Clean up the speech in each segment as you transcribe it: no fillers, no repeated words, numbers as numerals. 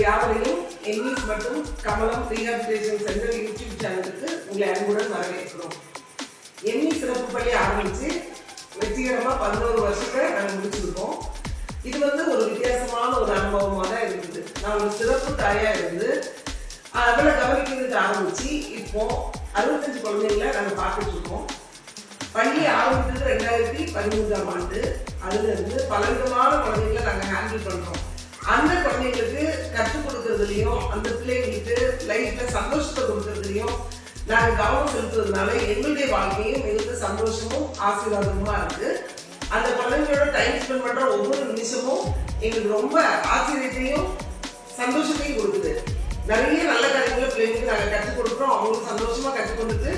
யாவரையும் என்னிஸ் மற்றும் கமலம் rehabilitation centre YouTube சேனலுக்கு உங்களை அன்புடன் வரவேற்கிறோம். என்னிஸ் சிறப்பு பள்ளி ஆரம்பித்து வெற்றிகரமாக 11 வருஷத்தை நாங்கள் முடிச்சிருக்கோம். இது ஒரு வித்தியாசமான ஒரு அனுபவமாக தான் இருக்குது. நான் ஒரு சிறப்பு தாயாக இருந்து அவளை கவனிக்கிறதுக்கு ஆரம்பித்து இப்போ 65 குழந்தைகளை நாங்கள் பார்த்துட்டு இருக்கோம். பள்ளி ஆரம்பித்தது 2013ஆம் ஆண்டு. அதுலேருந்து பலவிதமான குழந்தைகளை நாங்கள் ஹேண்டில் பண்ணுறோம். அந்த குழந்தைங்களுக்கு கற்றுக் கொடுக்கறதுலையும் அந்த பிள்ளைங்களுக்கு லைஃப்ல சந்தோஷத்தை கொடுக்கறதுலையும் நாங்கள் கவனம் செலுத்துறதுனால எங்களுடைய வாழ்க்கையும் மிகுந்த சந்தோஷமும் ஆசீர்வாதமுமா இருக்கு. அந்த குழந்தைங்களோட டைம் ஸ்பெண்ட் பண்ற ஒவ்வொரு நிமிஷமும் எங்களுக்கு ரொம்ப ஆச்சரியத்தையும் சந்தோஷத்தையும் கொடுக்குது. நிறைய நல்ல காரியங்களை பிள்ளைங்களுக்கு நாங்கள் கற்றுக் கொடுக்குறோம். அவங்களுக்கு சந்தோஷமா கற்றுக்கொண்டுட்டு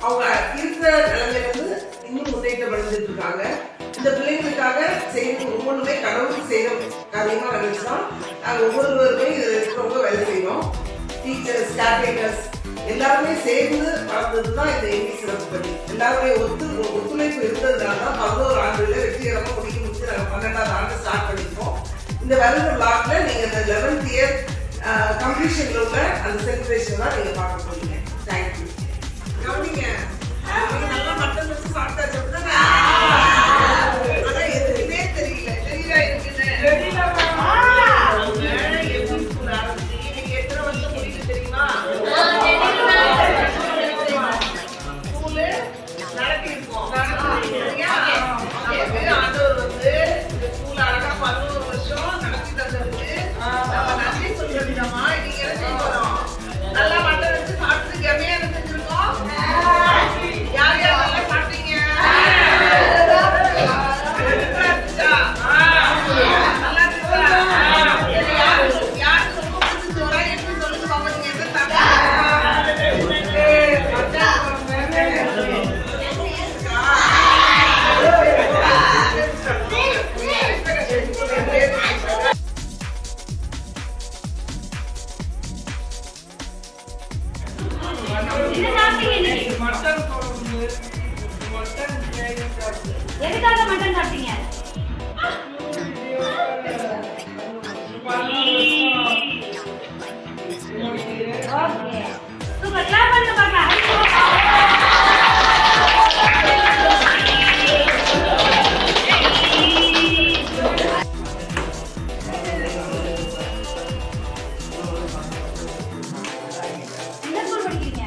அவங்க இருக்கிற நிலைமையிலிருந்து இன்னும் முன்னேற்றம் அடைஞ்சிட்டு இருக்காங்க. இந்த பிள்ளைங்களுக்காக செய்யறது ஒவ்வொன்றுமே கடவுளுக்கு செய்யற காரியமா நினைச்சுதான் நாங்கள் ஒவ்வொருவருமே இதில் இருக்கிறவங்க வேலை செய்யறோம். டீச்சர்ஸ், கேர்டேக்கர்ஸ் எல்லாருமே சேர்ந்து வளர்ந்ததுதான் இந்த என்னிஸ் சிறப்பு பள்ளி. எல்லாருடைய ஒத்துழைப்பு இருந்ததுனால தான் 11 ஆண்டுகளில் வெற்றிகரமாக முடிச்சு நாங்கள் 12ஆவது ஆண்டு ஸ்டார்ட் பண்ணிருக்கோம். இந்த வருட விளாக்ல நீங்க இந்த 11th இயர் கம்ப்ளீஷன்ல உள்ள அந்த செலிப்ரேஷன் தான் நீங்க பார்க்க போறீங்க. தேங்க்யூ. கவனிங்க, நல்லா மட்டன் வச்சு சாப்பிட்டாச்சு அப்படின்னா எதுவுமே தெரியல. தெரியல இருக்குன்னு எப்படி ஸ்கூல் ஆரம்பிச்சு நீங்க எத்தனை வருஷம் முடிக்க தெரியுமா? ஸ்கூலு நடத்தி இருக்கோம். ஆண்டவர் இந்த ஸ்கூல் அழகா 11 வருஷம் நடத்தி தந்ததுக்கு நம்ம நன்றி சொல்லிடலாமா? நீங்க என்ன செய்ய போறோம்? நல்லா மட்டன் வச்சு சாப்பிட்டு கம்மியா செஞ்சிருக்கோம். யார் யார் நல்லா சாப்பிட்டீங்க? எதுக்காக மட்டன் சாப்பிட்டீங்க? Okay, super. கிளாப் பண்ணுங்க பார்க்கலாம். என்ன ஸ்கூல் படிக்கிறீங்க?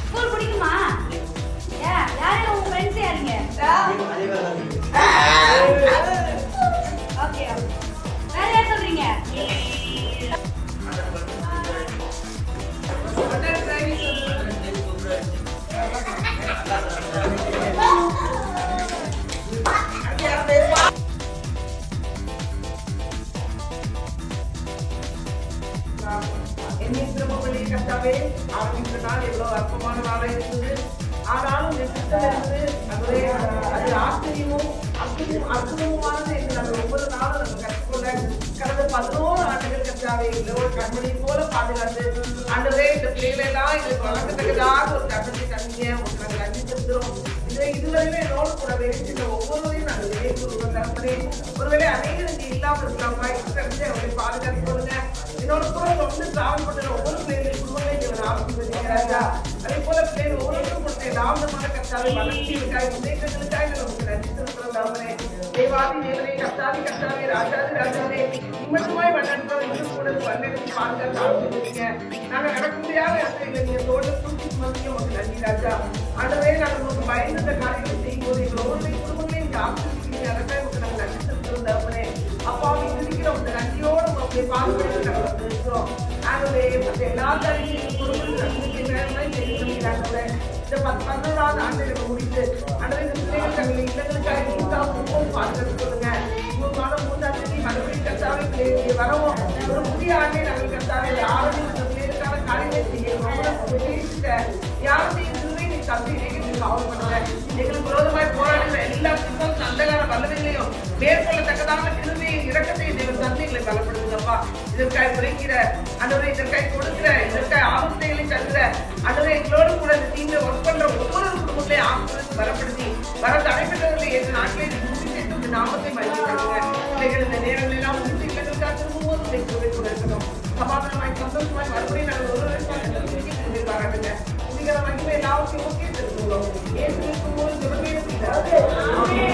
ஸ்கூல் பிடிக்குமா? யாரு உங்க ஃப்ரெண்ட்ஸ் யாருங்க? ஓகே, வேற யார் சொல்றீங்க? என்னிஸ் சிறப்பு பள்ளி கட்டாவே ஆரம்பித்த நாள் எவ்வளவு அற்புதமான நாளாக இருந்தது. ஆனாலும் அது ஆச்சரியமும் அற்புதமுமானது என்று நாங்கள் ஒவ்வொரு நாளும் நம்ம கற்றுக்கொள்ள கடந்த 11 ஆண்டுகள் கற்றாவே ஒரு கண்மணி போல பாதுகாத்து ஆண்டவரே இந்த பிள்ளைகளை எல்லாம் எங்களுக்கு வளர்க்கத்தக்கதாக ஒரு கண்ணத்தை தந்தீங்க. உங்களுக்கு நாங்கள் நன்றி செலுத்துகிறோம். இதுவரையில என்னோடு கூட வேலை ஒவ்வொருவரையும் நாங்கள் நினைவுறுவோம். தரப்படே ஒருவேளை அநேகர் இங்கே இல்லாமல் இருக்கலாமா? இருக்கிறது அவங்களை பாதுகாத்து கொள்ளுங்க. என்னோட கூட வந்து டிராவல் பண்ணுற ஒவ்வொரு பிள்ளைகள் குடும்பங்களையும் ஆரம்பிச்சிருக்கீங்க. அதே போல பிள்ளைகள் ஒவ்வொருவரும் கொடுத்த லாபமான கட்டாவை வளர்ச்சிகளுக்காக முன்னேற்றங்களுக்காக நமக்கு நன்றி செலுத்துகிறோம். அவரே தேவாதி தேவனை கட்டாவே ராஜாவே நிம்மதியாய் வளர்ந்தோம். இன்னும் கூட வல்லெடுத்து பாதுகாத்து ஆரம்பிச்சிருக்கீங்க. நாங்கள் நடக்க முடியாத இடத்துல நீங்க தோடு கூட்டி சுமந்தியும் உங்களுக்கு நன்றி ராஜா. ஆண்டவே நாங்கள் உங்களுக்கு பயந்த காரியங்களை செய்யும் போது எங்கள் ஒவ்வொரு குடும்பங்களையும் இங்கே ஆசிரியர் அதற்காக உங்களுக்கு நாங்கள் நன்றி செலுத்துகிறோம். அவரே அப்பாவை இருக்கிற உங்க நன்றியோடு உங்களுடைய பாதுகாப்பு நாங்கள் இருக்கிறோம். ஆகவே மற்ற எல்லா காரியங்களையும் இந்த 11ஆவது ஆண்டு நம்ம முடித்து ஆண்டவே இந்த பிள்ளைகள் தங்கள் இல்லங்களுக்காக ஒவ்வொரு பாதுகாத்து சொல்லுங்க. 3ஆம் தேதி மறுபடியும் கர்த்தாவே பிள்ளைகளுக்கு வரவும் ஒரு புதிய ஆண்டை நாங்கள் கர்த்தாவே யாரும் இந்த பிள்ளைகளுக்கான காரியங்களை செய்ய யாருடைய திருவை நீ தந்தை காவல் பண்ணுங்க. எங்களுக்கு விரோதமாய் போராடுகிற எல்லா பின்பும் அந்தகார வல்லமைகளையும் மேற்கொள்ளத்தக்கதான கிருபையை இரக்கத்தை தந்தைகளை பலப்படுத்துங்கப்பா. இதற்காக உரைக்கிற ஆண்டவரே, இதற்காக கொடுக்கிற, இதற்காக ஆபத்தைகளை தருகிற ஆண்டவரே, எங்களோடு கூட இந்த டீம்ல ஒர்க் பண்ற ஒவ்வொரு குடும்பத்தையும் ஆபத்து பலப்படுத்தி வர தடைப்பட்டவர்களை எங்கள் நாட்டிலே நாமத்தை மதிப்பிடுங்க. பிள்ளைகள் இந்த நேரங்கள் எல்லாம் ஓகே ஓகே. இயேசு இருக்கும்போது ஜெபமே புரியுதா?